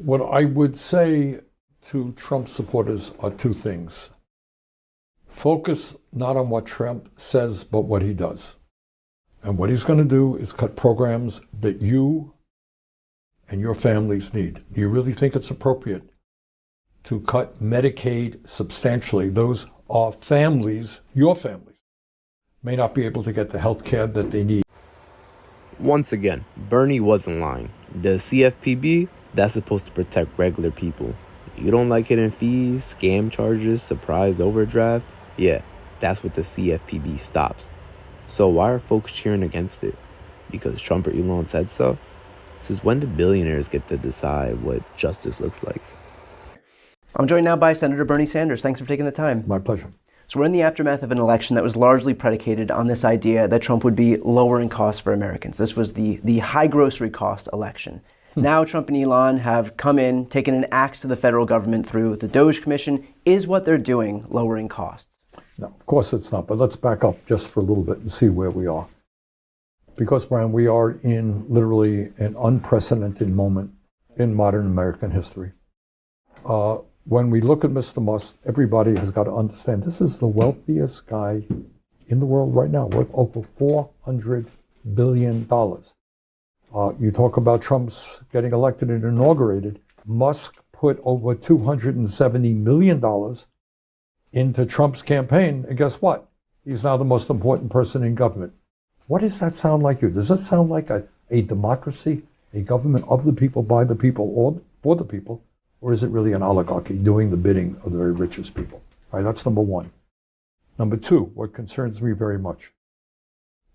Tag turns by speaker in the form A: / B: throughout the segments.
A: What I would say to Trump supporters are two things. Focus not on what Trump says, but what he does. And what he's going to do is cut programs that you and your families need. Do you really think it's appropriate to cut Medicaid substantially? Those are families, your families, may not be able to get the health care that they need.
B: Once again, Bernie wasn't lying. The CFPB, that's supposed to protect regular people. You don't like hidden fees, scam charges, surprise overdraft? Yeah, that's what the CFPB stops. So why are folks cheering against it? Because Trump or Elon said so? Since when do billionaires get to decide what justice looks like?
C: I'm joined now by Senator Bernie Sanders. Thanks for taking the time.
A: My pleasure.
C: So we're in the aftermath of an election that was largely predicated on this idea that Trump would be lowering costs for Americans. This was the high grocery cost election. Now Trump and Elon have come in, taken an axe to the federal government through the DOJ Commission. Is what they're doing lowering costs?
A: No, of course it's not, but let's back up just for a little bit and see where we are. Because, Brian, we are in literally an unprecedented moment in modern American history. When we look at Mr. Musk, everybody has got to understand this is the wealthiest guy in the world right now, worth over $400 billion. You talk about Trump's getting elected and inaugurated. Musk put over $270 million into Trump's campaign, and guess what? He's now the most important person in government. What does that sound like you? Does that sound like a democracy, a government of the people, by the people, or for the people? Or is it really an oligarchy doing the bidding of the very richest people? All right, that's number one. Number two, what concerns me very much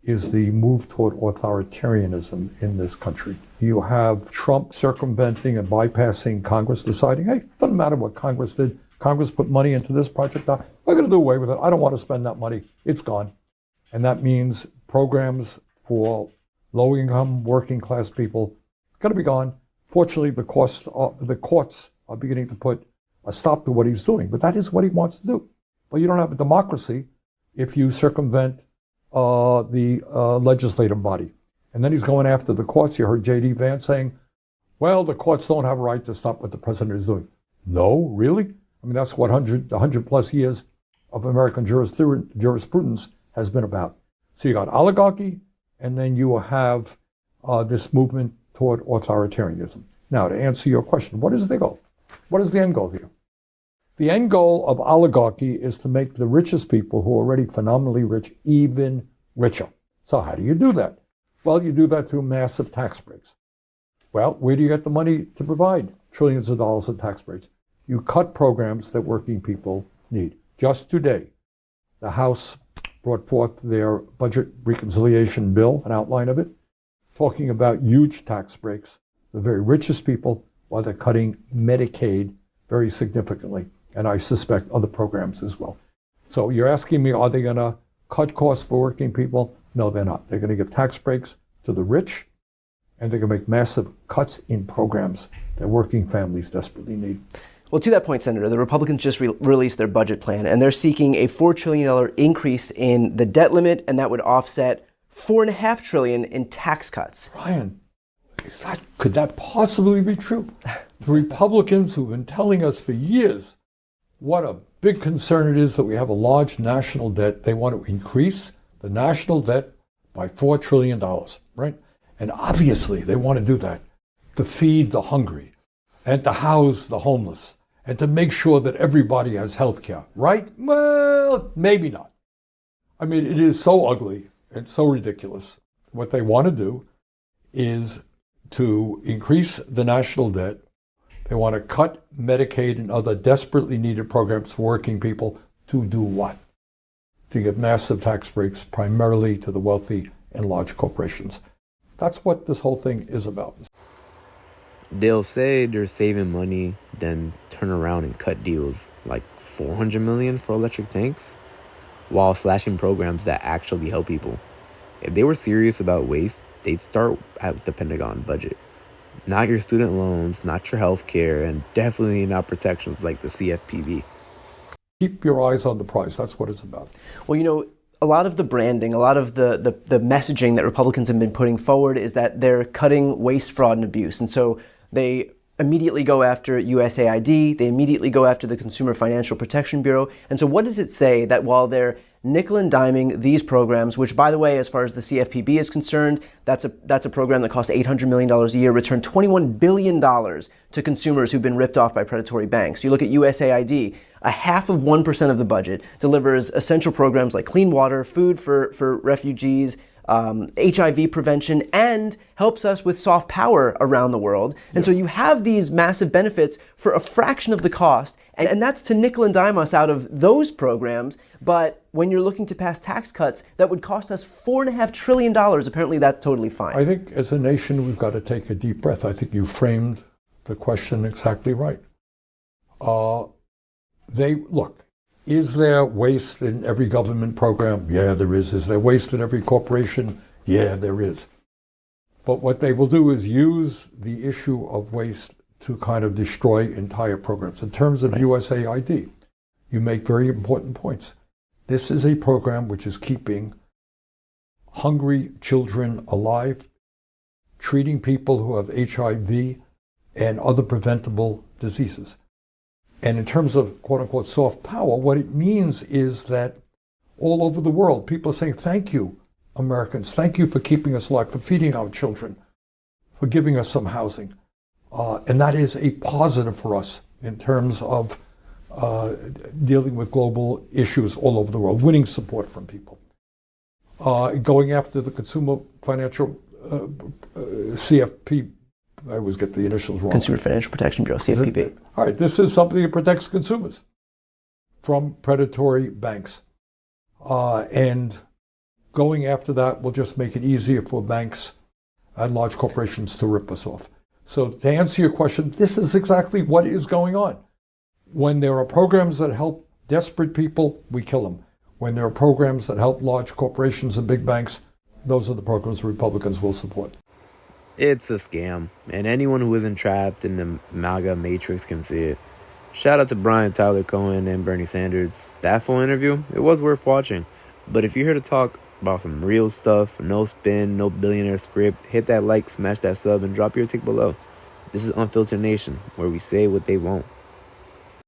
A: is the move toward authoritarianism in this country. You have Trump circumventing and bypassing Congress, deciding, hey, it doesn't matter what Congress did. Congress put money into this project. I'm going to do away with it. I don't want to spend that money. It's gone. And that means programs for low-income, working-class people going to be gone. Fortunately, the courts are beginning to put a stop to what he's doing. But that is what he wants to do. Well, you don't have a democracy if you circumvent the legislative body. And then he's going after the courts. You heard J.D. Vance saying, well, the courts don't have a right to stop what the president is doing. No, really? I mean, that's what 100 plus years of American jurisprudence has been about. So you got oligarchy, and then you have this movement toward authoritarianism. Now, to answer your question, what is the goal? What is the end goal here? The end goal of oligarchy is to make the richest people who are already phenomenally rich even richer. So how do you do that? Well, you do that through massive tax breaks. Well, where do you get the money to provide trillions of dollars in tax breaks? You cut programs that working people need. Just today, the House brought forth their budget reconciliation bill, an outline of it, talking about huge tax breaks, the very richest people, while they're cutting Medicaid very significantly, and I suspect other programs as well. So you're asking me, are they going to cut costs for working people? No, they're not. They're going to give tax breaks to the rich, and they're going to make massive cuts in programs that working families desperately need.
C: Well, to that point, Senator, the Republicans just released their budget plan, and they're seeking a $4 trillion increase in the debt limit, and that would offset $4.5 trillion in tax cuts.
A: Brian, could that possibly be true? The Republicans who've been telling us for years what a big concern it is that we have a large national debt. They want to increase the national debt by $4 trillion, right? And obviously they want to do that to feed the hungry and to house the homeless and to make sure that everybody has health care, right? Well, maybe not. I mean, it is so ugly and so ridiculous. What they want to do is to increase the national debt. They want to cut Medicaid and other desperately needed programs for working people. To do what? To give massive tax breaks primarily to the wealthy and large corporations. That's what this whole thing is about.
B: They'll say they're saving money, then turn around and cut deals like $400 million for electric tanks, while slashing programs that actually help people. If they were serious about waste, they'd start at the Pentagon budget. Not your student loans, not your health care, and definitely not protections like the CFPB.
A: Keep your eyes on the prize. That's what it's about.
C: Well, you know, a lot of the branding, a lot of the messaging that Republicans have been putting forward is that they're cutting waste, fraud, and abuse. And so they immediately go after USAID. They immediately go after the Consumer Financial Protection Bureau. And so what does it say that while they're nickel and diming these programs, which, by the way, as far as the CFPB is concerned, that's a program that costs $800 million a year, returned $21 billion to consumers who've been ripped off by predatory banks. You look at USAID, 0.5% of the budget delivers essential programs like clean water, food for refugees, HIV prevention, and helps us with soft power around the world. And so you have these massive benefits for a fraction of the cost, and that's to nickel and dime us out of those programs. But when you're looking to pass tax cuts that would cost us $4.5 trillion, apparently that's totally fine.
A: I think as a nation, we've got to take a deep breath. I think you framed the question exactly right. Is there waste in every government program? Yeah, there is. Is there waste in every corporation? Yeah, there is. But what they will do is use the issue of waste to kind of destroy entire programs. In terms of USAID, you make very important points. This is a program which is keeping hungry children alive, treating people who have HIV and other preventable diseases. And in terms of quote-unquote soft power, what it means is that all over the world, people are saying, thank you, Americans. Thank you for keeping us alive, for feeding our children, for giving us some housing. And that is a positive for us in terms of dealing with global issues all over the world, winning support from people. Going after the Consumer Financial CFPB, I always get the initials wrong.
C: Consumer Financial Protection Bureau, CFPB.
A: All right, this is something that protects consumers from predatory banks. And going after that will just make it easier for banks and large corporations to rip us off. So to answer your question, this is exactly what is going on. When there are programs that help desperate people, we kill them. When there are programs that help large corporations and big banks, those are the programs Republicans will support.
B: It's a scam, and anyone who isn't trapped in the MAGA matrix can see it. Shout out to Brian Tyler Cohen and Bernie Sanders. That full interview, it was worth watching. But if you're here to talk about some real stuff, no spin, no billionaire script, hit that like, smash that sub, and drop your tick below. This is Unfiltered Nation, where we say what they won't.